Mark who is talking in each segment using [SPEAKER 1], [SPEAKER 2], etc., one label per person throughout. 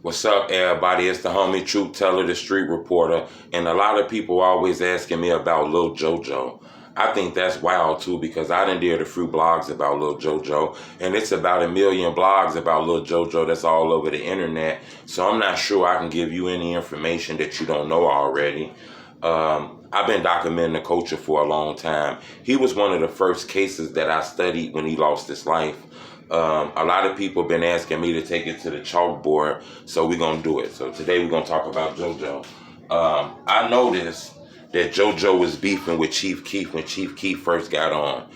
[SPEAKER 1] What's up, everybody? It's the homie Truth Teller, the street reporter, and a lot of people always asking me about Lil JOJO. I think that's wild too, because I done did a few blogs about Lil JOJO, and it's about 1 million blogs about Lil JOJO that's all over the internet. So I'm not sure I can give you any information that you don't know already. I've been documenting the culture for a long time. He was one of the first cases that I studied when he lost his life. A lot of people have been asking me to take it to the chalkboard, so we're going to do it. So today we're going to talk about JoJo. I noticed that JoJo was beefing with Chief Keef when Chief Keef first got on.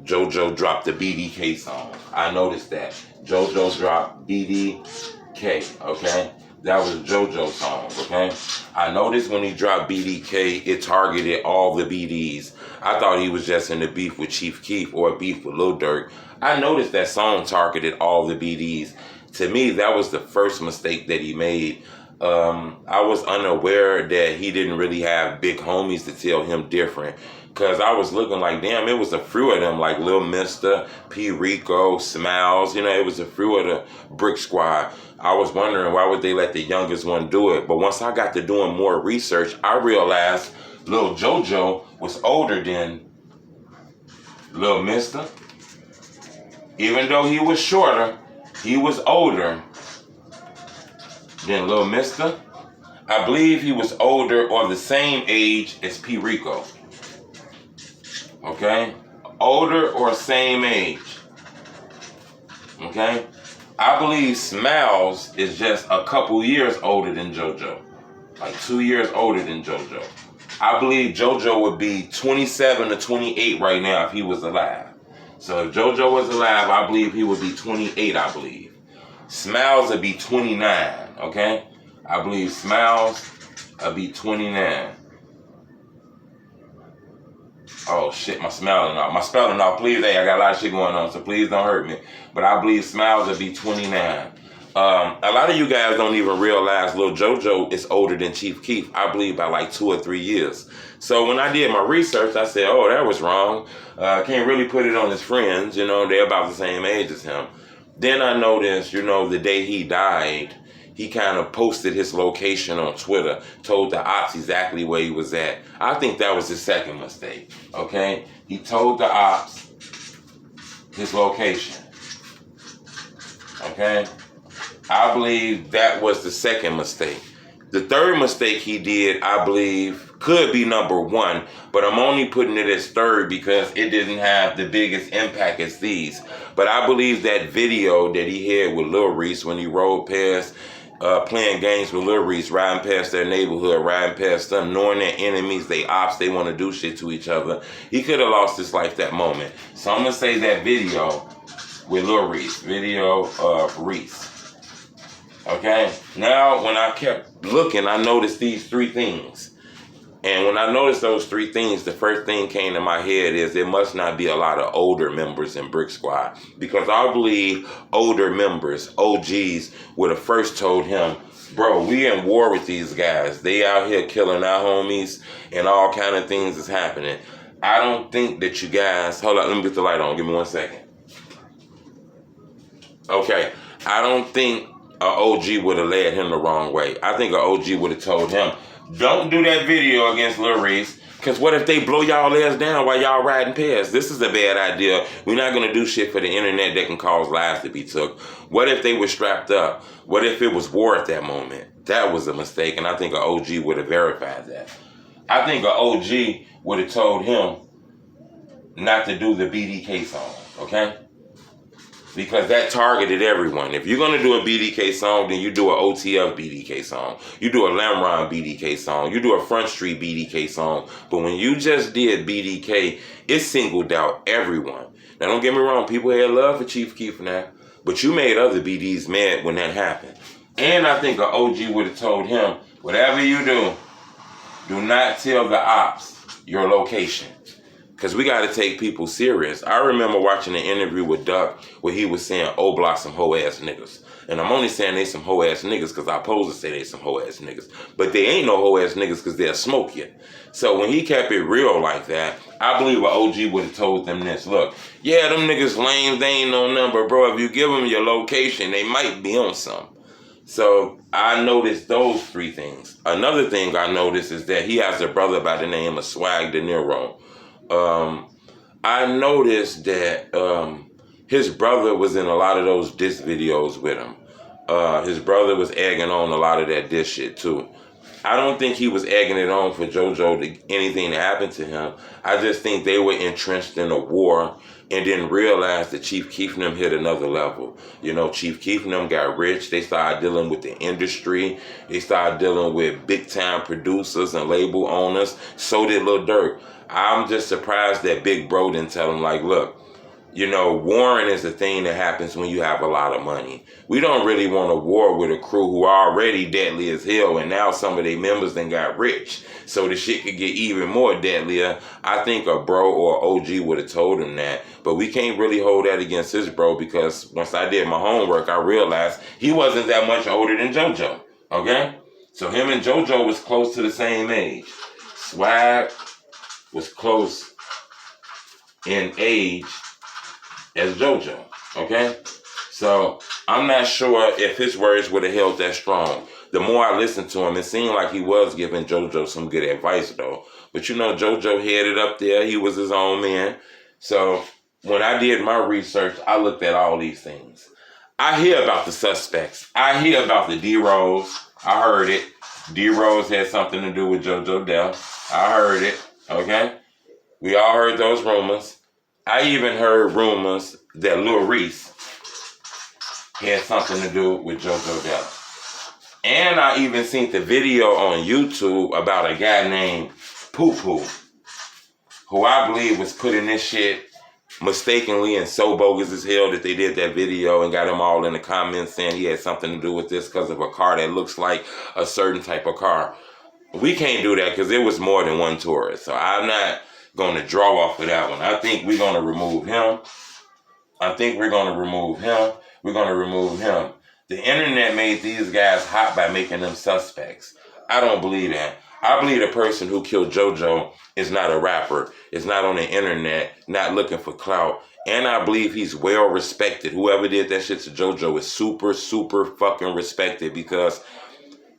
[SPEAKER 1] JoJo dropped the BDK song. I noticed that. JoJo dropped BDK, okay? That was JoJo's song, okay? I noticed when he dropped BDK, it targeted all the BDs. I thought he was just in the beef with Chief Keef or a beef with Lil Durk. I noticed that song targeted all the BDs. To me, that was the first mistake that he made. I was unaware that he didn't really have big homies to tell him different. Because I was looking like, damn, it was a few of them, like Lil Mister, P. Rico, Smiles. You know, it was a few of the Brick Squad. I was wondering why would they let the youngest one do it. But once I got to doing more research, I realized Lil JoJo was older than Lil Mister. Even though he was shorter, he was older than Lil Mister. I believe he was older or the same age as P. Rico. Okay? Older or same age. Okay? I believe Smiles is just a couple years older than JoJo. Like 2 years older than JoJo. I believe JoJo would be 27 to 28 right now if he was alive. So if JoJo was alive, I believe he would be 28, I believe. Smiles would be 29, okay? I believe Smiles would be 29. Oh shit, my spelling off. My spelling off, please. Hey, I got a lot of shit going on, so please don't hurt me. But I believe Smiles would be 29. A lot of you guys don't even realize Lil JoJo is older than Chief Keef. I believe by like 2 or 3 years. So when I did my research, I said, oh, that was wrong. Can't really put it on his friends. You know, they're about the same age as him. Then I noticed, you know, the day he died, he kind of posted his location on Twitter, told the ops exactly where he was at. I think that was his second mistake, okay? He told the ops his location, okay? I believe that was the second mistake. The third mistake he did, I believe, could be number one, but I'm only putting it as third because it didn't have the biggest impact as these. But I believe that video that he had with Lil Reese when he rode past, playing games with Lil Reese, riding past their neighborhood, riding past them, knowing their enemies, they ops, they want to do shit to each other. He could have lost his life that moment. So I'm going to say that video with Lil Reese, video of Reese. Okay, now when I kept looking, I noticed these 3 things. And when I noticed those 3 things, the first thing came to my head is there must not be a lot of older members in Brick Squad. Because I believe older members, OGs, would have first told him, bro, we in war with these guys. They out here killing our homies and all kind of things is happening. I don't think that you guys, hold on, let me get the light on, give me 1 second. Okay, I don't think an OG would have led him the wrong way. I think an OG would have told him, don't do that video against Lil Reese, because what if they blow y'all ass down while y'all riding past? This is a bad idea. We're not going to do shit for the internet that can cause lives to be took. What if they were strapped up? What if it was war at that moment? That was a mistake, and I think an OG would have verified that. I think an OG would have told him not to do the BDK song, okay? Because that targeted everyone. If you're going to do a BDK song, then you do an OTF BDK song. You do a Lamron BDK song. You do a Front Street BDK song. But when you just did BDK, it singled out everyone. Now, don't get me wrong. People had love for Chief Keef now. But you made other BDs mad when that happened. And I think an OG would have told him, whatever you do not tell the ops your location. Because we got to take people serious. I remember watching an interview with Duck where he was saying, oh, block some hoe-ass niggas. And I'm only saying they some hoe-ass niggas because I pose to say they some hoe-ass niggas. But they ain't no hoe-ass niggas because they'll smoke you. So when he kept it real like that, I believe an OG would have told them this. Look, yeah, them niggas lame, they ain't no number, bro. If you give them your location, they might be on some. So I noticed those three things. Another thing I noticed is that he has a brother by the name of Swag De Niro. I noticed that his brother was in a lot of those diss videos with him. His brother was egging on a lot of that diss shit too. I don't think he was egging it on for JoJo to anything to happen to him. I just think they were entrenched in a war and didn't realize that Chief Keef and them hit another level. You know, Chief Keef and them got rich. They started dealing with the industry. They started dealing with big time producers and label owners. So did Lil Durk. I'm just surprised that Big Bro didn't tell him, like, look, you know, warring is the thing that happens when you have a lot of money. We don't really want a war with a crew who are already deadly as hell, and now some of their members then got rich. So the shit could get even more deadlier. I think a bro or OG would have told him that. But we can't really hold that against his bro, because once I did my homework, I realized he wasn't that much older than JoJo. Okay? So him and JoJo was close to the same age. Swag was close in age as JoJo, okay? So I'm not sure if his words would have held that strong. The more I listened to him, it seemed like he was giving JoJo some good advice though. But you know, JoJo headed up there. He was his own man. So when I did my research, I looked at all these things. I hear about the suspects. I hear about the D-Rose. I heard it. D-Rose had something to do with JoJo death. I heard it, okay? We all heard those rumors. I even heard rumors that Lil Reese had something to do with JoJo death. And I even seen the video on YouTube about a guy named Poo Poo, who I believe was putting this shit mistakenly and so bogus as hell that they did that video and got him all in the comments saying he had something to do with this because of a car that looks like a certain type of car. We can't do that because it was more than one tourist. So I'm not going to draw off of that one. I think we're going to remove him. We're going to remove him. The internet made these guys hot by making them suspects. I don't believe that. I believe the person who killed JoJo is not a rapper, is not on the internet, not looking for clout. And I believe he's well respected. Whoever did that shit to JoJo is super, super fucking respected, because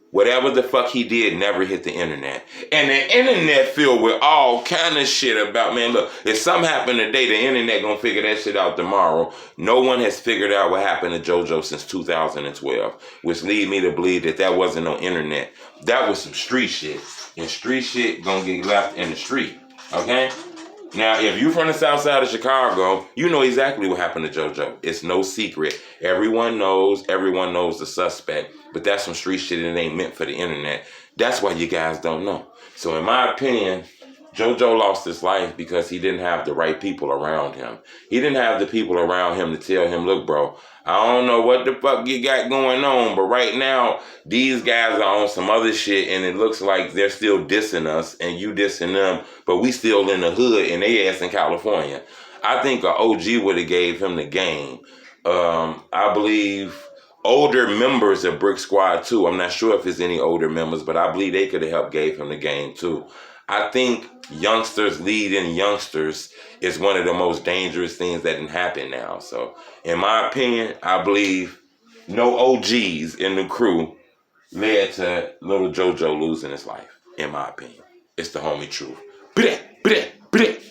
[SPEAKER 1] whatever the fuck he did never hit the internet. And the internet filled with all kind of shit about, man, look, if something happened today, the internet gonna figure that shit out tomorrow. No one has figured out what happened to JoJo since 2012, which lead me to believe that that wasn't no internet. That was some street shit. And street shit gonna get left in the street, okay? Now, if you from the south side of Chicago, you know exactly what happened to JoJo. It's no secret. Everyone knows the suspect. But that's some street shit and it ain't meant for the internet. That's why you guys don't know. So in my opinion, JoJo lost his life because he didn't have the right people around him. He didn't have the people around him to tell him, look, bro, I don't know what the fuck you got going on, but right now, these guys are on some other shit, and it looks like they're still dissing us, and you dissing them, but we still in the hood, and they ass in California. I think an OG would have gave him the game. I believe older members of Brick Squad too. I'm not sure if there's any older members, but I believe they could have helped gave him the game too. I think youngsters leading youngsters is one of the most dangerous things that can happen now. So in my opinion, I believe no OGs in the crew led to Lil JoJo losing his life. In my opinion, it's the homie truth. Bleh, bleh, bleh.